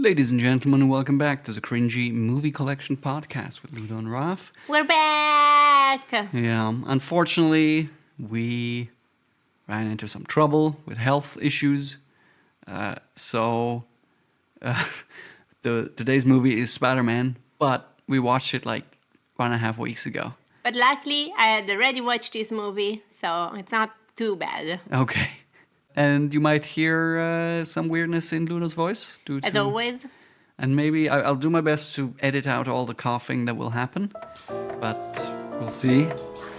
Ladies and gentlemen, welcome back to the Cringy Movie Collection Podcast with Ludo and Raf. We're back! Yeah, unfortunately, we ran into some trouble with health issues. Today's movie is Spider-Man, but we watched it like 1.5 weeks ago. But luckily, I had already watched this movie, so it's not too bad. Okay. And you might hear some weirdness in Luna's voice. As always. And maybe I'll do my best to edit out all the coughing that will happen. But we'll see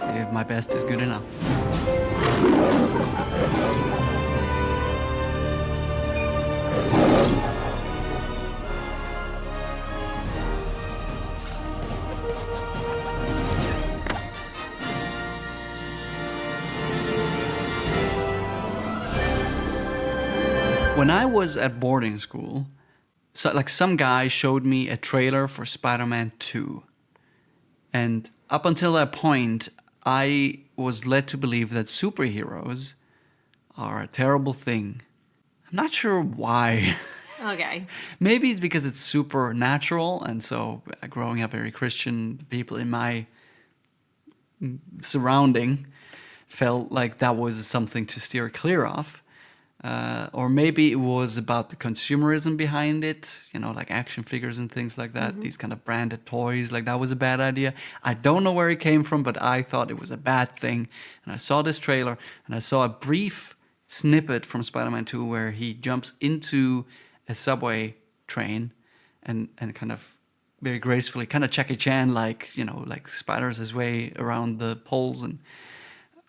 if my best is good enough. When I was at boarding school, some guy showed me a trailer for Spider-Man 2. And up until that point, I was led to believe that superheroes are a terrible thing. I'm not sure why. Okay. Maybe it's because it's supernatural, and so growing up very Christian, people in my surrounding felt like that was something to steer clear of. Or maybe it was about the consumerism behind it, like action figures and things like that, these kind of branded toys, like that was a bad idea. I don't know where it came from, but I thought it was a bad thing. And I saw this trailer, and I saw a brief snippet from Spider-Man 2 where he jumps into a subway train and kind of very gracefully, kind of Jackie Chan, like spiders his way around the poles. And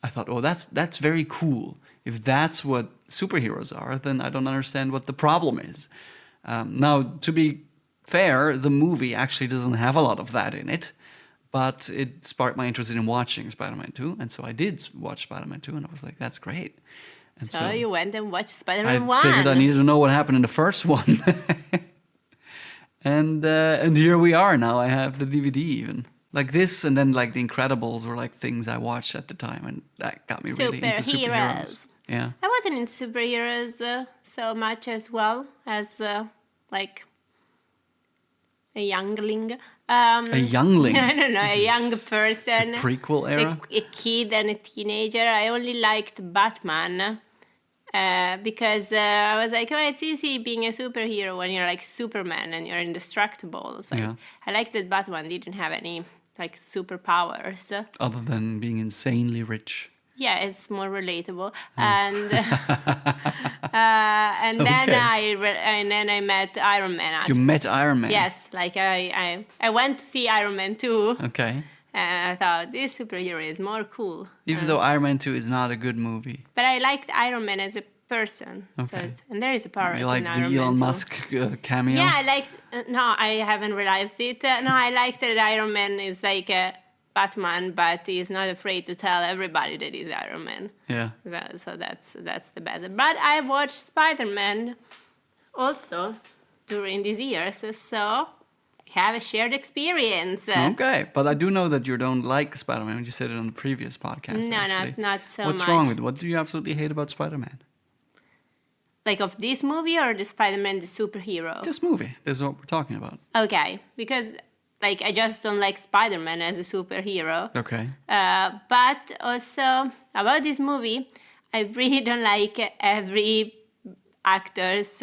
I thought, oh, that's very cool. If that's what superheroes are, then I don't understand what the problem is. Now, to be fair, the movie actually doesn't have a lot of that in it, but it sparked my interest in watching Spider-Man 2, and so I did watch Spider-Man 2, and I was like, that's great. And so you went and watched Spider-Man 1. I figured I needed to know what happened in the first one. and here we are now. I have the DVD even. Like this, and then like The Incredibles were like things I watched at the time, and that got me really into superheroes. Yeah. I wasn't into superheroes so much as well as like a youngling. A youngling? I don't know, a young person. The prequel era? A kid and a teenager. I only liked Batman because I was like, oh, it's easy being a superhero when you're like Superman and you're indestructible. So yeah. I liked that Batman didn't have any like superpowers. Other than being insanely rich. Yeah, it's more relatable, and then I met Iron Man. You met Iron Man? Yes, like I went to see Iron Man 2. Okay. And I thought this superhero is more cool. Even though Iron Man 2 is not a good movie. But I liked Iron Man as a person. Okay. So and there is a part you like in Iron Man the Elon 2. Musk cameo? Yeah, I liked. No, I haven't realized it. No, I liked that Iron Man is like a Batman, but he's not afraid to tell everybody that he's Iron Man. Yeah. So that's the better. But I watched Spider-Man also during these years, so have a shared experience. Okay, but I do know that you don't like Spider-Man. You said it on the previous podcast. No, actually. not so much. What's wrong with it? What do you absolutely hate about Spider-Man? Like of this movie or the Spider-Man the superhero? This movie. This is what we're talking about. Okay, because like I just don't like Spider-Man as a superhero. Okay. But also about this movie, I really don't like every actor's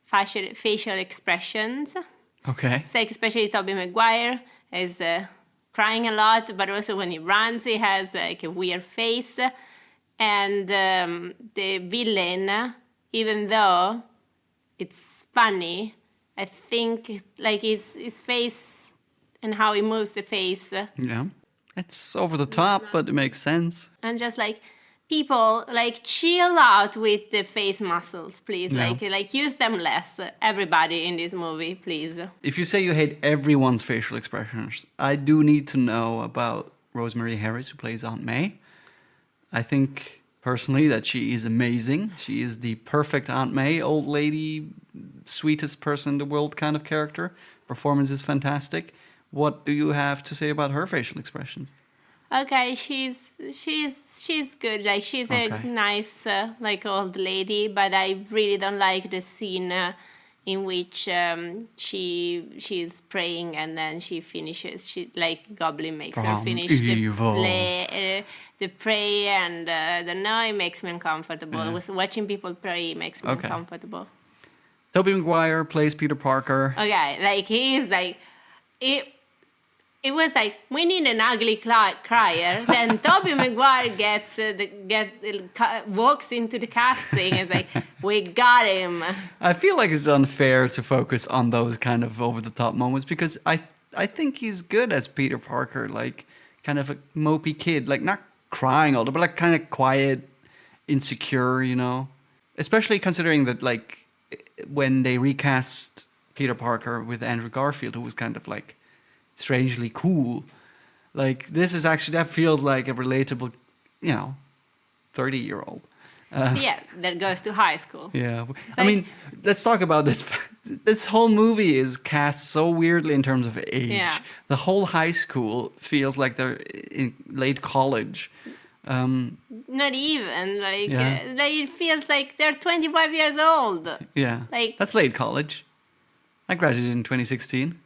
facial expressions. Okay. It's like especially Tobey Maguire is crying a lot, but also when he runs, he has like a weird face. And the villain, even though it's funny, I think like his face and how he moves the face. Yeah. It's over the top, but it makes sense. And just like people like chill out with the face muscles, please. Yeah. Like use them less. Everybody in this movie, please. If you say you hate everyone's facial expressions, I do need to know about Rosemary Harris, who plays Aunt May. I think personally that she is amazing. She is the perfect Aunt May, old lady, sweetest person in the world kind of character. Performance is fantastic. What do you have to say about her facial expressions? Okay, she's good. Like she's a nice like old lady, but I really don't like the scene in which she's praying and then she finishes. She like Goblin makes her From finish evil. the prayer, and I don't know. It makes me uncomfortable. Yeah. With watching people pray, it makes me Okay. uncomfortable. Tobey Maguire plays Peter Parker. Okay, like he is like it. It was like we need an ugly crier. Then Tobey Maguire walks into the casting and is like, we got him. I feel like it's unfair to focus on those kind of over the top moments because I think he's good as Peter Parker, like kind of a mopey kid, like not crying all the, but like kind of quiet, insecure, you know. Especially considering that like when they recast Peter Parker with Andrew Garfield, who was kind of like strangely cool, like this is actually, that feels like a relatable, 30-year-old. Yeah, that goes to high school. Yeah, It's I mean, let's talk about this. This whole movie is cast so weirdly in terms of age. Yeah. The whole high school feels like they're in late college. Not even like Yeah. it feels like they're 25 years old. Yeah, Like- that's late college. I graduated in 2016.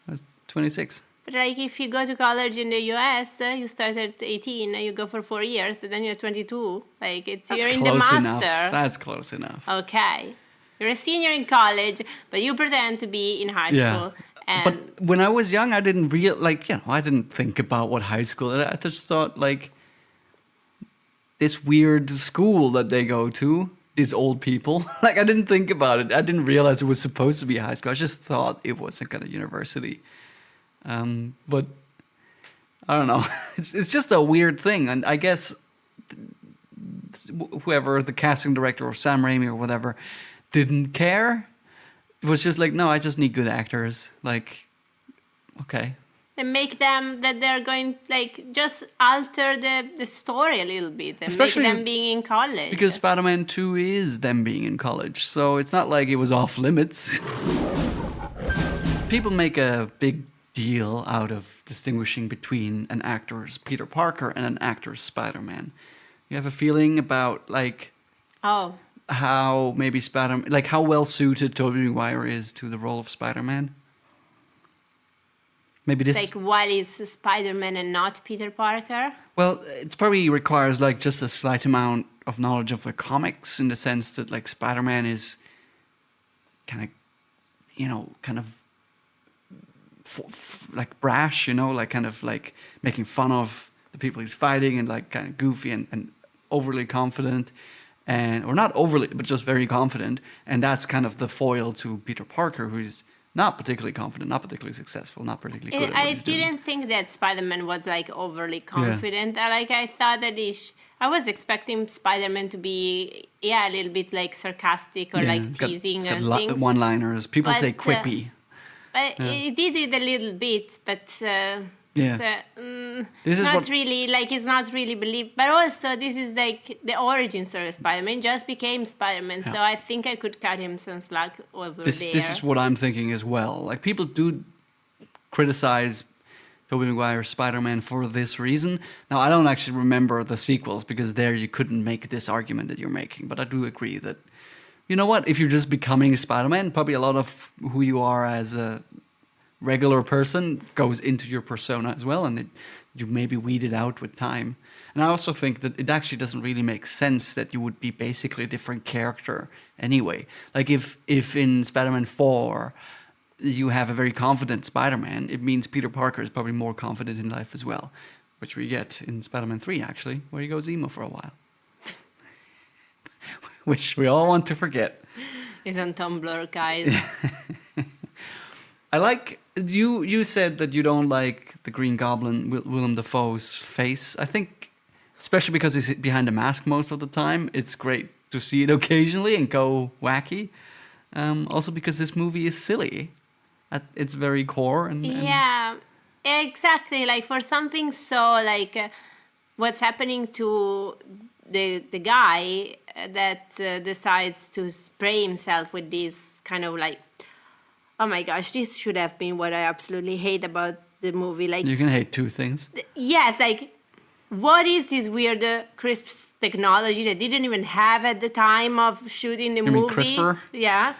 I was 26. But like if you go to college in the US, you start at 18 and you go for 4 years, and then you're 22. Like That's you're in the close master. enough. That's close enough. Okay. You're a senior in college, but you pretend to be in high Yeah. school. And But when I was young, I didn't I didn't think about what high school. I just thought like this weird school that they go to, these old people. Like I didn't think about it. I didn't realize it was supposed to be high school. I just thought it was a kind of university. But I don't know. It's just a weird thing, and I guess whoever the casting director or Sam Raimi or whatever didn't care. It was just like, no, I just need good actors. Like, okay. and make them that they're going like just alter the story a little bit and Especially make them being in college. Because Spider-Man 2 is them being in college, so it's not like it was off limits. People make a big deal out of distinguishing between an actor's Peter Parker and an actor's Spider-Man. You have a feeling about like oh, how maybe Spider-Man, like how well suited Tobey Maguire is to the role of Spider-Man? Maybe this. like what is Spider-Man and not Peter Parker? Well, it probably requires like just a slight amount of knowledge of the comics in the sense that like Spider-Man is kind of like brash, like kind of like making fun of the people he's fighting and like kind of goofy and overly confident, or not overly, but just very confident. And that's kind of the foil to Peter Parker, who's not particularly confident, not particularly successly, not particularly good at what I he's doing. didn't think that Spider-Man was like overly confident. I thought that I was expecting Spider-Man to be a little bit like sarcastic or like teasing it's and got things. one-liners. People say But, quippy. But it did it a little bit, but This is not what- really like it's not really believed. But also, this is like the origin story of Spider-Man. Just became Spider-Man, so I think I could cut him some slack over This there. is what I'm thinking as well. Like people do criticize Tobey Maguire's Spider-Man for this reason. Now I don't actually remember the sequels because there you couldn't make this argument that you're making. But I do agree that, you know what, if you're just becoming Spider-Man, probably a lot of who you are as a regular person goes into your persona as well, and you maybe weed it out with time. And I also think that it actually doesn't really make sense that you would be basically a different character anyway. Like if in Spider-Man 4 you have a very confident Spider-Man, it means Peter Parker is probably more confident in life as well, which we get in Spider-Man 3 actually, where he goes emo for a while. Which we all want to forget. It's on Tumblr, guys. I like you said that you don't like the Green Goblin, Willem Dafoe's face. I think, especially because he's behind a mask most of the time, it's great to see it occasionally and go wacky. Also because this movie is silly at its very core. And Yeah, exactly. Like for something so like what's happening to the guy that decides to spray himself with this kind of like, oh my gosh, this should have been what I absolutely hate about the movie. Like, you can hate two things. yes, like, what is this weird crisp technology that didn't even have at the time of shooting the mean movie? CRISPR? Yeah.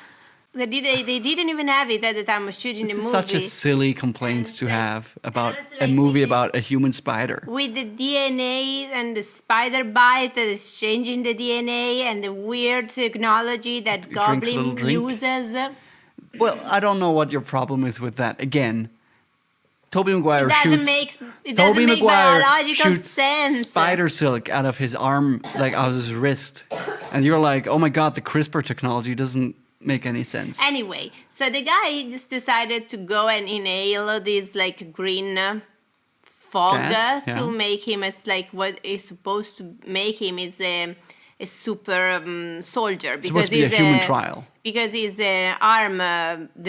They didn't even have it at the time of shooting the This is movie. such a silly complaint And to like- have about honestly, a like, movie we- about a human spider. With the DNA and the spider bite that is changing the DNA and the weird technology that He drinks a little Goblin drink. uses. Well, I don't know what your problem is with that. Again, Tobey Maguire It doesn't make biological shoots sense. spider silk out of his arm, like out of his wrist, and you're like, oh my god, the CRISPR technology doesn't make any sense. Anyway, so the guy just decided to go and inhale this like green fog Gas, yeah. to make him as like what is supposed to make him is a super soldier It's supposed to be a human trial. because he's an arm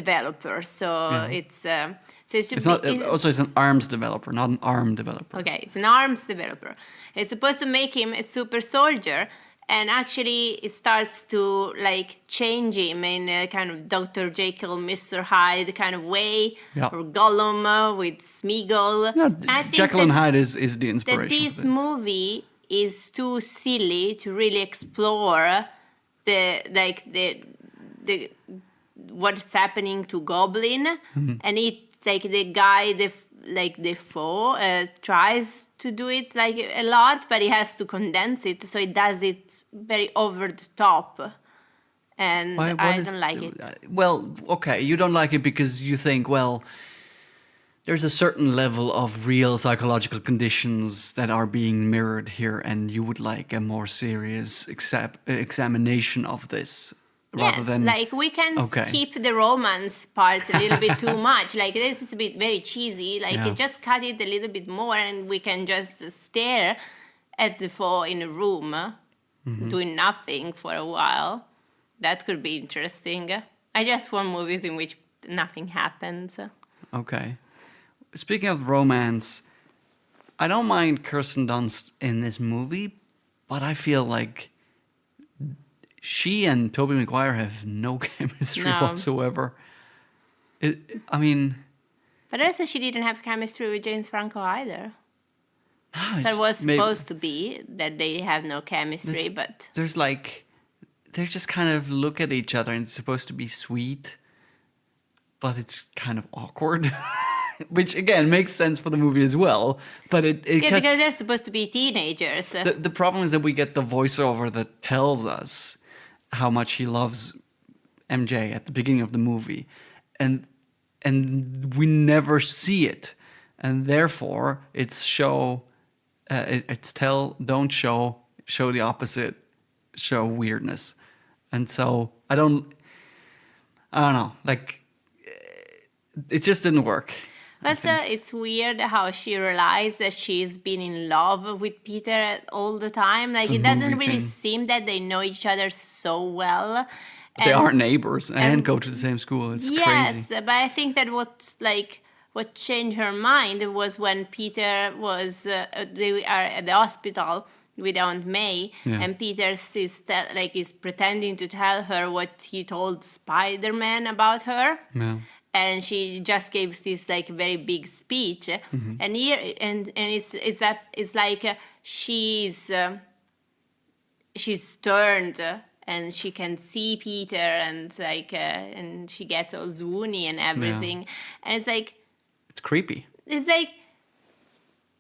developer. So Yeah. it's so it should It's be, not. Also, it's an arms developer, not an arm developer. okay, it's an arms developer. It's supposed to make him a super soldier, and actually it starts to like change him in a kind of Dr. Jekyll, Mr. Hyde kind of way, Yeah. or Gollum with Smeagol. Yeah, And I think Jekyll and that- Hyde is the that inspiration. this for this. movie is too silly to really explore the what's happening to Goblin, Mm-hmm. and it like the guy the foe tries to do it like a lot, but he has to condense it, so he does it very over the top, and Why- what I is- don't like it. Well, okay, you don't like it because you think, well, there's a certain level of real psychological conditions that are being mirrored here, and you would like a more serious examination of this rather Yes, than like we can Okay. skip the romance parts a little bit too much. Like this is a bit very cheesy. Like Yeah. just cut it a little bit more, and we can just stare at the four in a room, Mm-hmm. doing nothing for a while. That could be interesting. I just want movies in which nothing happens. Okay. Speaking of romance, I don't mind Kirsten Dunst in this movie, but I feel like she and Tobey Maguire have no chemistry No. whatsoever. I mean, But also, she didn't have chemistry with James Franco either. no, That it's was maybe- supposed to be that they have no chemistry, but there's like they just kind of look at each other and it's supposed to be sweet, but it's kind of awkward. Which again makes sense for the movie as well, but it yeah, just- because they're supposed to be teenagers. the problem is that we get the voiceover that tells us how much he loves MJ at the beginning of the movie, and we never see it, and therefore it's it's tell, don't show the opposite, show weirdness, and so I don't know, like it just didn't work. Also, it's weird how she realized that she's been in love with Peter all the time. Like, a it doesn't movie really thing. seem that they know each other so well. They are neighbors and and- go to the same school. It's Yes, crazy. but I think that what changed her mind was when Peter was they are at the hospital with Aunt May, Yeah. and Peter is pretending to tell her what he told Spider-Man about her. Yeah. And she just gives this like very big speech, Mm-hmm. and here and it's like she's turned, and she can see Peter, and and she gets all swoony and everything, and it's like It's creepy.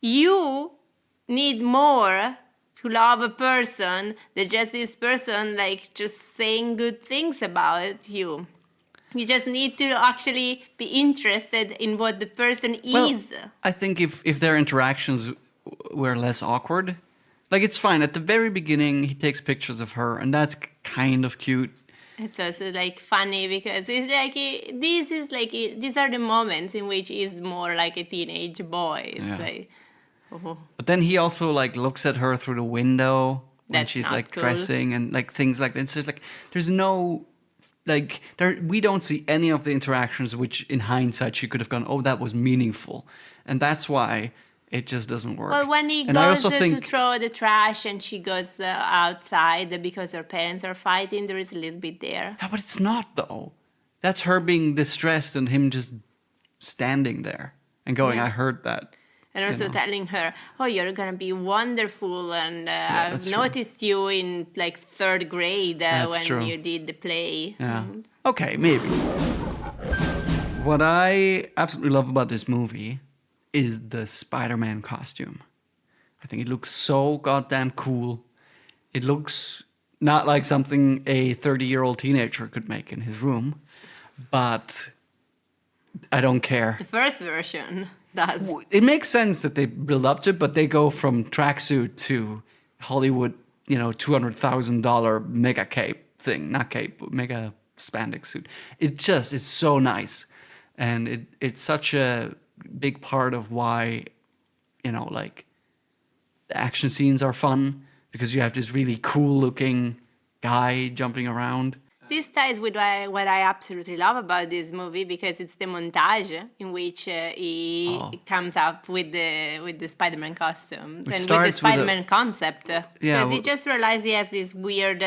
you need more to love a person than just this person like just saying good things about you. You just need to actually be interested in what the person Well, is. I think if their interactions were less awkward, like it's fine. At the very beginning, he takes pictures of her, and that's kind of cute. It's also like funny because it's like these are the moments in which he's more like a teenage boy. It's Yeah. like, oh, But then he also like looks at her through the window when That's she's not like cool. dressing and like things like that. It's just like there's no like there we don't see any of the interactions which in hindsight she could have gone, oh, that was meaningful, and that's why it just doesn't work. well, when he And I goes also to think throw the trash and she goes outside because her parents are fighting, there is a little bit there. yeah, but it's not though. That's her being distressed and him just standing there and going, Yeah. I heard that. And also know. telling her, "Oh, you're gonna be wonderful, and I've that's true. noticed you in like third grade That's when true. you did the play." Yeah. Okay, maybe. What I absolutely love about this movie is the Spider-Man costume. I think it looks so goddamn cool. It looks not like something a 30-year-old teenager could make in his room, but I don't care. The first version does. It makes sense that they build up to it, but they go from tracksuit to Hollywood, $200,000 mega cape thing, not cape, but mega spandex suit. It just is so nice, and it's such a big part of why, like the action scenes are fun because you have this really cool looking guy jumping around. This ties with what I absolutely love about this movie, because it's the montage in which he comes up with the Spider-Man costumes and with the starts with Spider-Man concept. Because he well- just realized he has these weird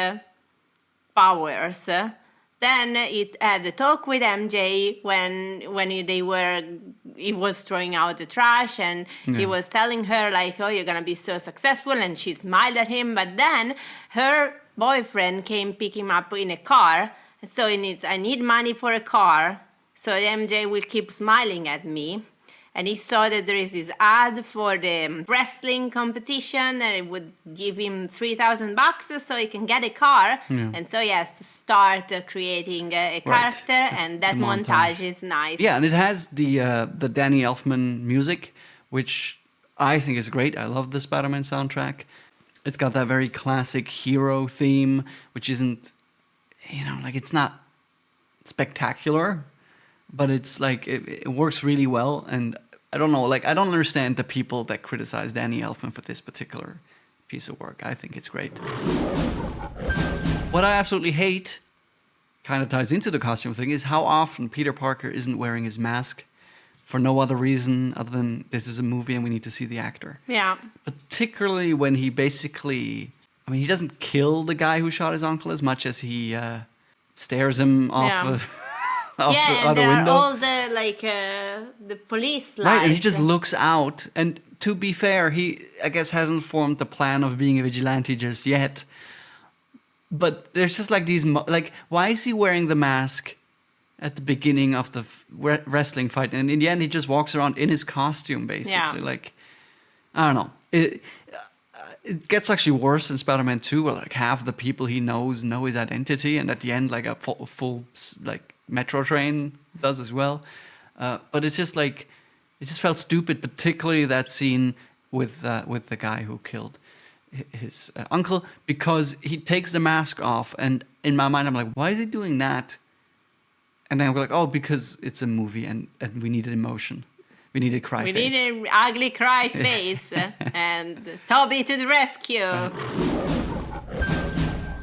powers. Then it had the talk with MJ when he was throwing out the trash, and he was telling her like, "Oh, you're gonna be so successful," and she smiled at him. But then her boyfriend came pick him up in a car, so I need money for a car, so MJ will keep smiling at me. And he saw that there is this ad for the wrestling competition, and it would give him $3,000 so he can get a car. And so he has to start creating a character, and that the montage is nice. Yeah, and it has the Danny Elfman music, which I think is great. I love the Spider-Man soundtrack. It's got that very classic hero theme, which isn't, it's not spectacular, but it's like it works really well. And I don't know, like I don't understand the people that criticize Danny Elfman for this particular piece of work. I think it's great. What I absolutely hate, kind of ties into the costume thing, is how often Peter Parker isn't wearing his mask for no other reason other than this is a movie and we need to see the actor. Yeah. Particularly when he basically, he doesn't kill the guy who shot his uncle as much as he stares him off, off the and other there window. are all the police lights. Right, and he just looks out. And to be fair, he, I guess, hasn't formed the plan of being a vigilante just yet. But there's just like these, why is he wearing the mask at the beginning of the wrestling fight? And in the end, he just walks around in his costume, basically. Yeah. Like, I don't know. It gets actually worse in Spider-Man 2, where like half the people he knows know his identity, and at the end, like a full like metro train does as well. But it's just like, it just felt stupid, particularly that scene with the guy who killed his uncle, because he takes the mask off, and in my mind I'm like, why is he doing that? And then I'm like, oh, because it's a movie and we needed emotion. We needed cry We face. need an ugly cry face, and Toby to the rescue.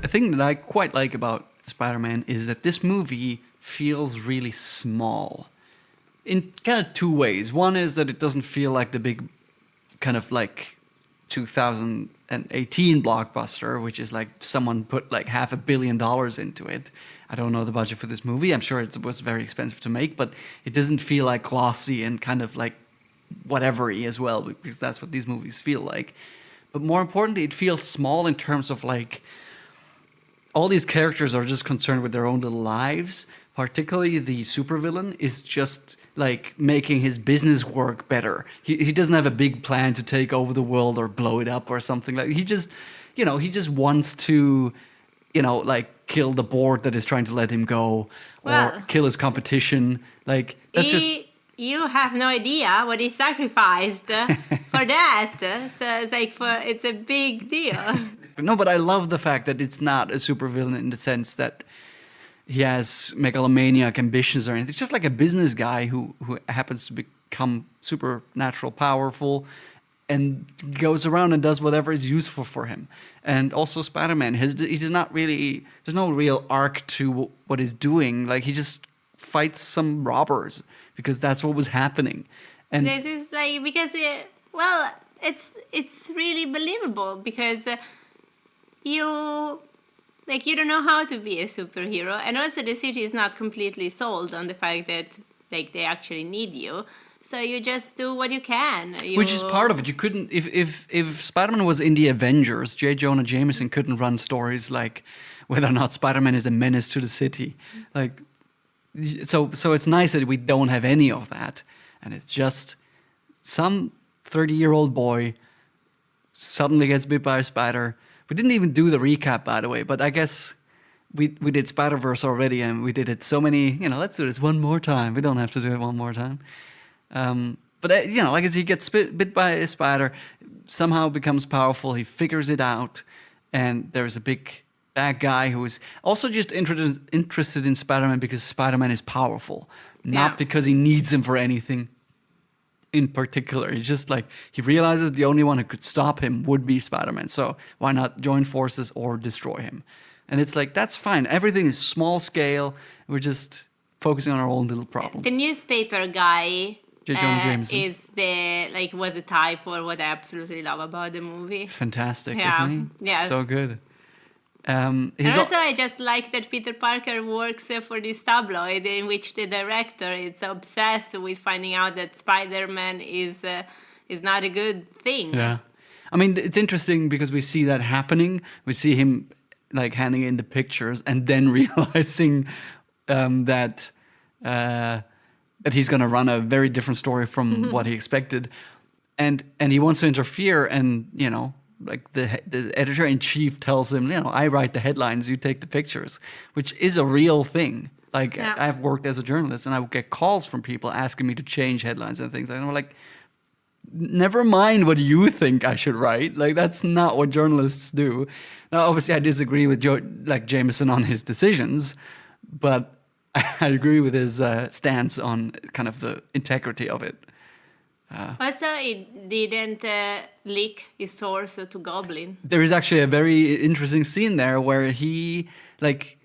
A thing that I quite like about Spider-Man is that this movie feels really small in kind of two ways. One is that it doesn't feel like the big kind of like 2018 blockbuster, which is like someone put like $500 million into it. I don't know the budget for this movie. I'm sure it was very expensive to make, but it doesn't feel like glossy and kind of like whatever-y as well, because that's what these movies feel like. But more importantly, it feels small in terms of like all these characters are just concerned with their own little lives. Particularly the supervillain is just like making his business work better. He doesn't have a big plan to take over the world or blow it up or something. Like he just wants to, like kill the board that is trying to let him go, or kill his competition. Like that's you have no idea what he sacrificed for that. So it's like it's a big deal. No, but I love the fact that it's not a supervillain in the sense that he has megalomaniac ambitions or anything. It's just like a business guy who happens to become supernatural powerful and goes around and does whatever is useful for him. And also Spider-Man, he does not really, there's no real arc to what he's doing. Like he just fights some robbers because that's what was happening. And this is like, because it's really believable, because you don't know how to be a superhero, and also the city is not completely sold on the fact that like they actually need you, So you just do what you can. Which is part of it. You couldn't if Spider-Man was in the Avengers, J. Jonah Jameson couldn't run stories like whether or not Spider-Man is a menace to the city. Like so it's nice that we don't have any of that. And it's just some 30-year-old boy suddenly gets bit by a spider. We didn't even do the recap, by the way, but I guess we did Spider-Verse already, and we did it so many, let's do this one more time. We don't have to do it one more time. But like as he gets bit by a spider, somehow becomes powerful. He figures it out, and there's a big bad guy who is also just interested in Spider-Man because Spider-Man is powerful, not because he needs him for anything in particular. He's just like, he realizes the only one who could stop him would be Spider-Man. So why not join forces or destroy him? And it's like, that's fine. Everything is small scale. We're just focusing on our own little problems. The newspaper guy J. Jonah Jameson was a tie for what I absolutely love about the movie. Fantastic, isn't he? Yes. So good. And also, I just like that Peter Parker works for this tabloid in which the director is obsessed with finding out that Spider-Man is not a good thing. Yeah. I mean, it's interesting because we see that happening. We see him like handing in the pictures and then realizing that he's going to run a very different story from what he expected. And he wants to interfere, and, like the editor-in-chief tells him, I write the headlines, you take the pictures, which is a real thing. Like, I've worked as a journalist, and I would get calls from people asking me to change headlines and things. And I'm like, never mind what you think I should write. Like, that's not what journalists do. Now, obviously, I disagree with Jameson on his decisions, but I agree with his stance on kind of the integrity of it. Also, it didn't leak his source to Goblin. There is actually a very interesting scene there where he, like,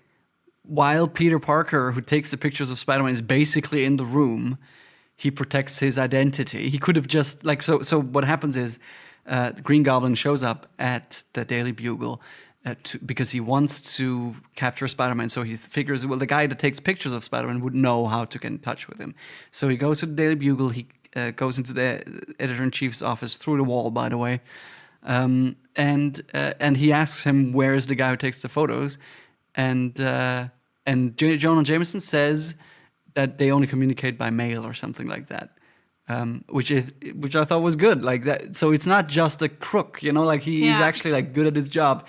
while Peter Parker, who takes the pictures of Spider-Man, is basically in the room, he protects his identity. He could have just, like, so what happens is the Green Goblin shows up at the Daily Bugle because he wants to capture Spider-Man. So he figures, well, the guy that takes pictures of Spider-Man would know how to get in touch with him. So he goes to the Daily Bugle, he goes into the editor-in-chief's office through the wall, by the way, and he asks him where is the guy who takes the photos, and J. Jonah Jameson says that they only communicate by mail or something like that, which I thought was good, like that. So it's not just a crook, like he's actually like good at his job,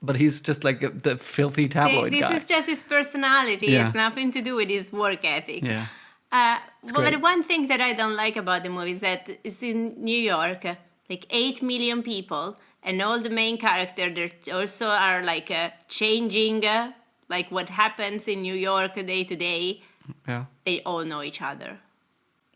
but he's just like the filthy tabloid guy. This is just his personality. It has nothing to do with his work ethic. Yeah. But one thing that I don't like about the movie is that it's in New York, like 8 million people, and all the main characters that also are like changing, like what happens in New York day to day. Yeah. They all know each other.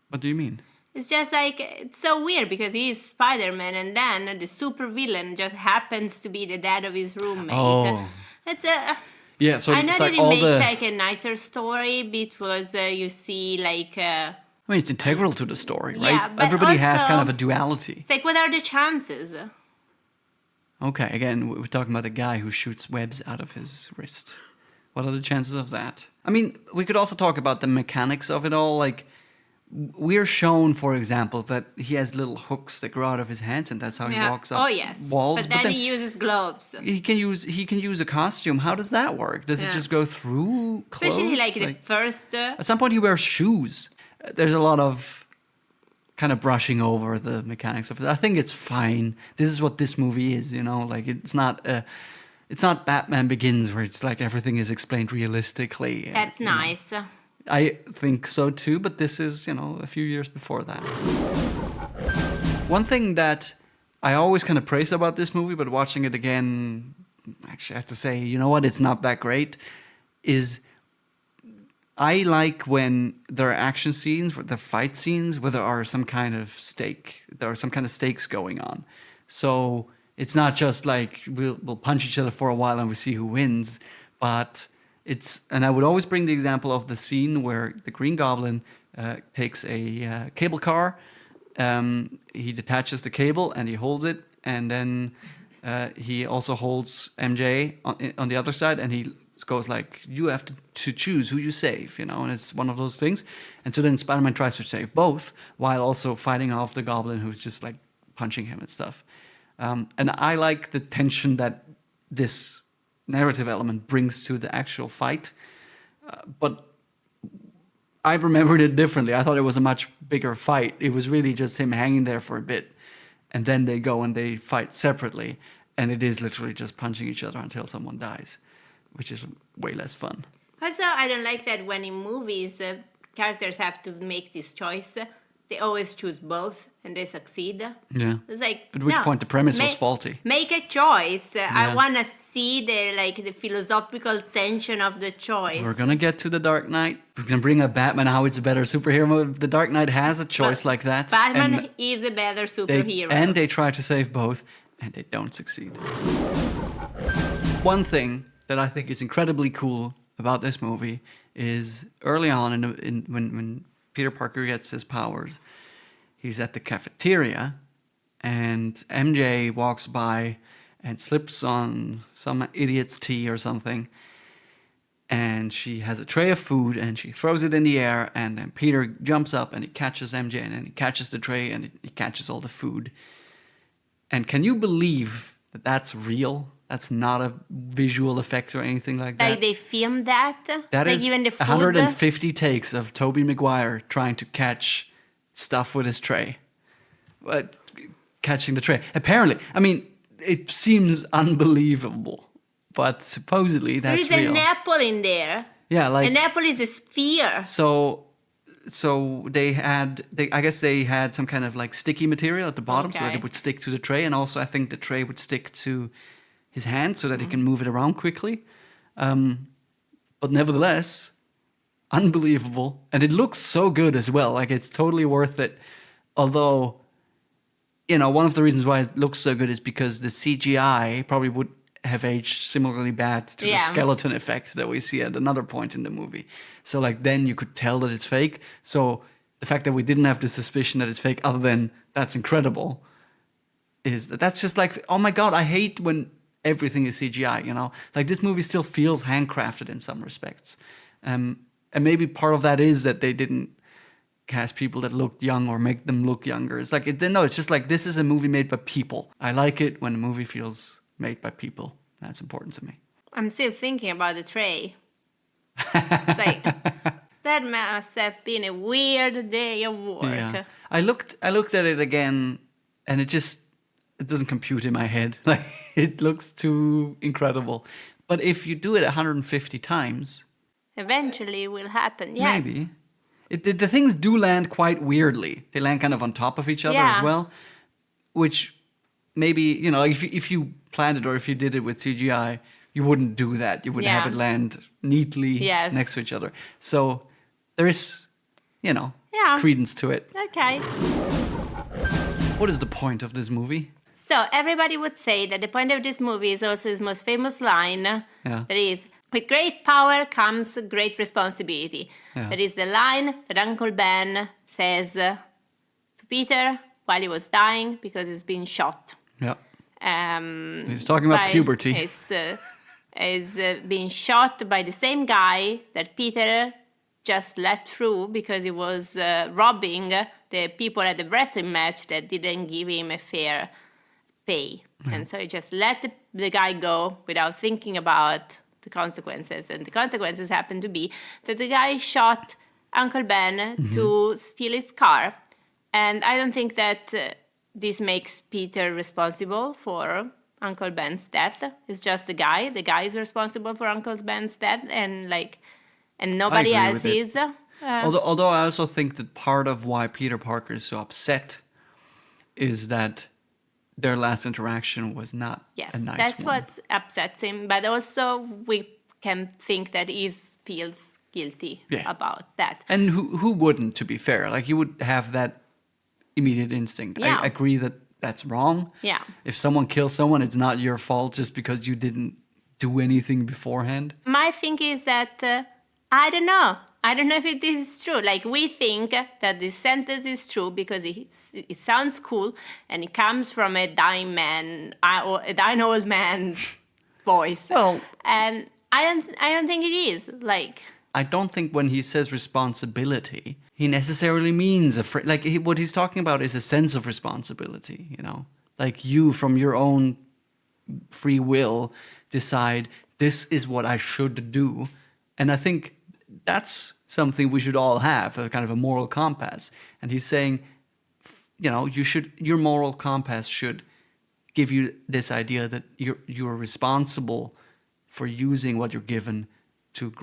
What do you mean? It's just like, it's so weird because he's Spider-Man, and then the super villain just happens to be the dad of his roommate. Oh. It's a... Yeah, so I know it's that like it makes like a nicer story because you see like... I mean, it's integral to the story, right? Yeah, but everybody has also, kind of a duality. It's like, what are the chances? Okay, again, we're talking about a guy who shoots webs out of his wrist. What are the chances of that? I mean, we could also talk about the mechanics of it all. Like, we're shown, for example, that he has little hooks that grow out of his hands, and that's how he walks up walls. But then he uses gloves. He can use a costume. How does that work? Does it just go through clothes? Especially like the first... At some point, he wears shoes. There's a lot of kind of brushing over the mechanics of it. I think it's fine. This is what this movie is, Like, it's not Batman Begins where it's like everything is explained realistically. That's nice. I think so too, but this is, a few years before that. One thing that I always kind of praise about this movie, but watching it again, actually I have to say, you know what, it's not that great, is I like when there are action scenes, the fight scenes, where there are some kind of stakes going on. So it's not just like we'll punch each other for a while and we see who wins, but and I would always bring the example of the scene where the Green Goblin takes a cable car, he detaches the cable and he holds it, and then he also holds MJ on the other side, and he goes like, you have to choose who you save, you know, and it's one of those things. And so then Spider-Man tries to save both while also fighting off the Goblin who's just like punching him and stuff. And I like the tension that this narrative element brings to the actual fight. But I remembered it differently. I thought it was a much bigger fight. It was really just him hanging there for a bit. And then they go and they fight separately. And it is literally just punching each other until someone dies, which is way less fun. Also, I don't like that when in movies characters have to make this choice. They always choose both and they succeed. Yeah. It's like, At which point the premise was faulty. Make a choice. I want to see the philosophical tension of the choice. We're gonna get to The Dark Knight. We're gonna bring up Batman, how it's a better superhero. The Dark Knight has a choice like that. Batman is a better superhero. They try to save both, and they don't succeed. One thing that I think is incredibly cool about this movie is early on when Peter Parker gets his powers, he's at the cafeteria, and MJ walks by and slips on some idiot's tea or something, and she has a tray of food, and she throws it in the air, and then Peter jumps up, and he catches MJ, and then he catches the tray, and he catches all the food. And can you believe that that's real? That's not a visual effect or anything like that. Like they filmed that? That like is even the food? 150 takes of Tobey Maguire trying to catch stuff with his tray. Catching the tray. Apparently, I mean, it seems unbelievable, but supposedly that's real. There is an apple in there. Yeah, like an apple is a sphere. So I guess they had some kind of like sticky material at the bottom so that it would stick to the tray, and also I think the tray would stick to his hand so that he can move it around quickly. But nevertheless, unbelievable. And it looks so good as well. Like, it's totally worth it. Although, you know, one of the reasons why it looks so good is because the CGI probably would have aged similarly bad to the skeleton effect that we see at another point in the movie. So, like, then you could tell that it's fake. So the fact that we didn't have the suspicion that it's fake, other than that's incredible, is that's just like, oh my God, I hate when everything is CGI, you know? Like, this movie still feels handcrafted in some respects. And maybe part of that is that they didn't cast people that looked young or make them look younger. It's like, it's just like, this is a movie made by people. I like it when a movie feels made by people. That's important to me. I'm still thinking about the tray. It's like, that must have been a weird day of work. Yeah. I looked at it again, and it doesn't compute in my head. Like, it looks too incredible. But if you do it 150 times, eventually it will happen. Yes. Maybe. The things do land quite weirdly. They land kind of on top of each other as well, which maybe, you know, if you planned it or if you did it with CGI, you wouldn't do that. You would have it land neatly next to each other. So there is, you know, credence to it. Okay. What is the point of this movie? So everybody would say that the point of this movie is also his most famous line. That is, with great power comes great responsibility. That is the line that Uncle Ben says to Peter while he was dying because he's been shot. Yeah. He's talking about puberty. He's being shot by the same guy that Peter just let through because he was robbing the people at the wrestling match that didn't give him a fair pay. And so he just let the guy go without thinking about the consequences. And the consequences happened to be that the guy shot Uncle Ben to steal his car. And I don't think that this makes Peter responsible for Uncle Ben's death. It's just the guy. The guy is responsible for Uncle Ben's death, and nobody else is. Although I also think that part of why Peter Parker is so upset is that their last interaction was not a nice that's one. what upsets him. But also we can think that he feels guilty about that. And who wouldn't, to be fair? Like, you would have that immediate instinct. Yeah. I agree that that's wrong. Yeah. If someone kills someone, it's not your fault just because you didn't do anything beforehand. My thing is that, I don't know. I don't know if it is true. Like, we think that this sentence is true because it sounds cool and it comes from a dying man or a dying old man voice. Well, and I don't think it is. Like, I don't think when he says responsibility, he necessarily means what he's talking about is a sense of responsibility, you know? Like you from your own free will decide this is what I should do. And I think that's something we should all have, a kind of a moral compass. And he's saying, you know, your moral compass should give you this idea that you're responsible for using what you're given to,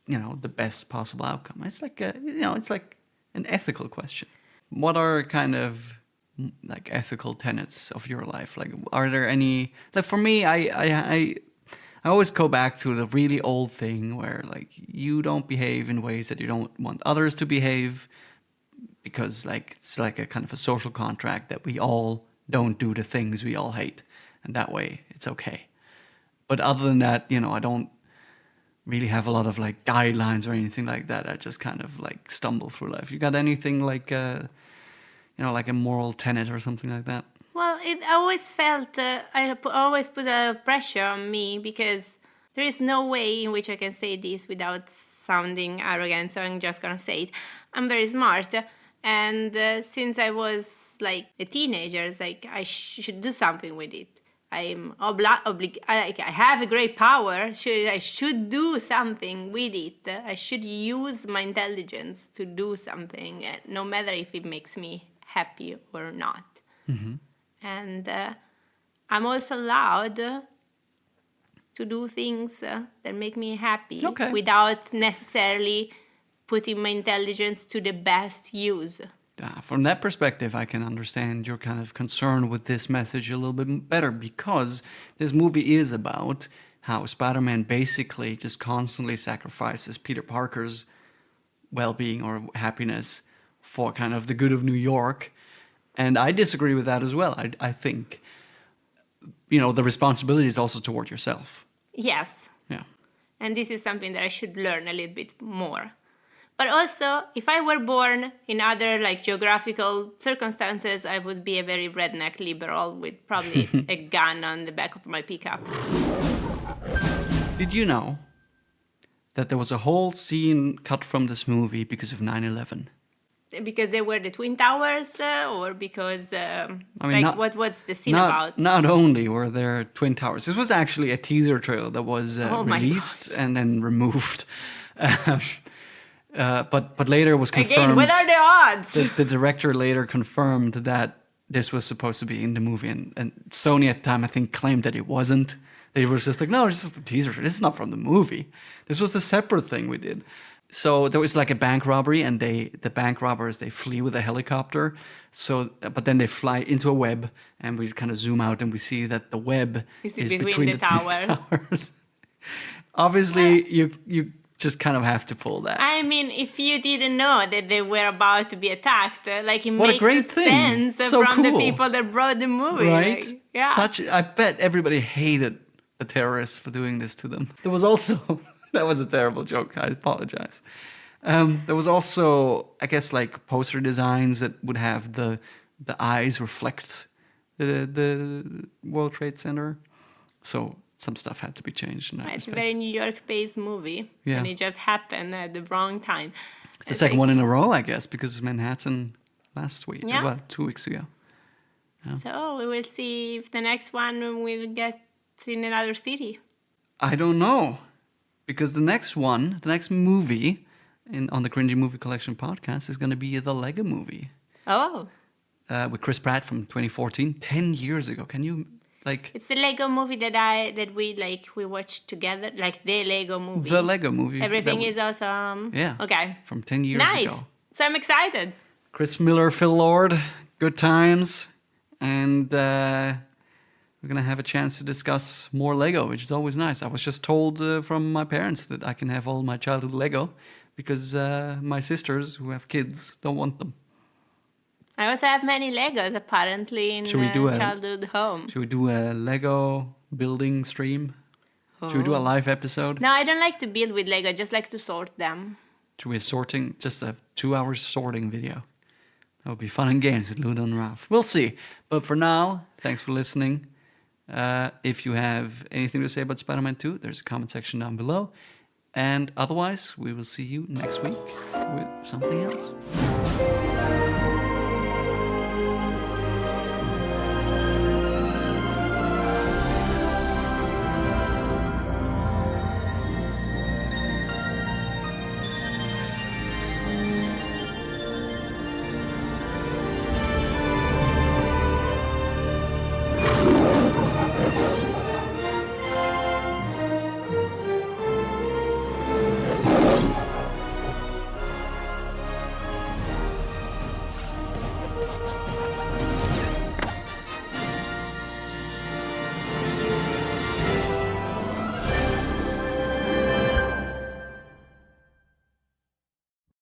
you know, the best possible outcome. It's like it's like an ethical question. What are kind of like ethical tenets of your life? Like, are there any? Like for me, I always go back to the really old thing where like you don't behave in ways that you don't want others to behave, because like it's like a kind of a social contract that we all don't do the things we all hate, and that way it's okay. But other than that, you know, I don't really have a lot of like guidelines or anything like that. I just kind of like stumble through life. You got anything like like a moral tenet or something like that? well, it always felt always put a pressure on me because there is no way in which I can say this without sounding arrogant. So I'm just gonna say it. I'm very smart, and since I was like a teenager, it's like I should do something with it. I'm I have a great power. I should do something with it. I should use my intelligence to do something, no matter if it makes me happy or not. Mm-hmm. And I'm also allowed to do things that make me happy without necessarily putting my intelligence to the best use. From that perspective, I can understand your kind of concern with this message a little bit better, because this movie is about how Spider-Man basically just constantly sacrifices Peter Parker's well-being or happiness for kind of the good of New York. And I disagree with that as well. I think, you know, the responsibility is also toward yourself. Yes. Yeah. And this is something that I should learn a little bit more. But also, if I were born in other like geographical circumstances, I would be a very redneck liberal with probably a gun on the back of my pickup. Did you know that there was a whole scene cut from this movie because of 9/11? Because they were the Twin Towers, or because what's the scene about? Not only were there Twin Towers, this was actually a teaser trailer that was released and then removed. But later was confirmed. Again, what are the odds? The director later confirmed that this was supposed to be in the movie, and Sony at the time, I think, claimed that it wasn't. They were just like, no, it's just a teaser. This is not from the movie. This was the separate thing we did. So there was like a bank robbery, and the bank robbers, they flee with a helicopter. So, but then they fly into a web, and we kind of zoom out, and we see that the web is between the towers. Obviously, you just kind of have to pull that. I mean, if you didn't know that they were about to be attacked, like it what makes a great thing. sense So from cool. the people that brought the movie. Right? Like, yeah. I bet everybody hated the terrorists for doing this to them. There was also, that was a terrible joke, I apologize. There was also, I guess, like poster designs that would have the eyes reflect the World Trade Center. So some stuff had to be changed in that It's a respect. very New York-based movie, Yeah. and it just happened at the wrong time. It's the second one in a row, I guess, because Manhattan last week, Yeah. well, 2 weeks ago. So we will see if the next one will get in another city. I don't know, because the next movie on the Cringy Movie Collection podcast is going to be the Lego Movie. Oh. With Chris Pratt from 2014, 10 years ago. Can you, like... It's the Lego movie that we watched together, like the Lego movie. The Lego Movie. Everything is awesome. Yeah. Okay. From 10 years Nice. ago. So I'm excited. Chris Miller, Phil Lord, good times. And we're going to have a chance to discuss more Lego, which is always nice. I was just told from my parents that I can have all my childhood Lego because my sisters who have kids don't want them. I also have many Legos apparently in childhood home. Should we do a Lego building stream? Oh. Should we do a live episode? No, I don't like to build with Lego. I just like to sort them. Should we just a 2-hour sorting video? That would be fun and games with Ludo and Ralph. We'll see. But for now, thanks for listening. If you have anything to say about Spider-Man 2, there's a comment section down below. And otherwise, we will see you next week with something else.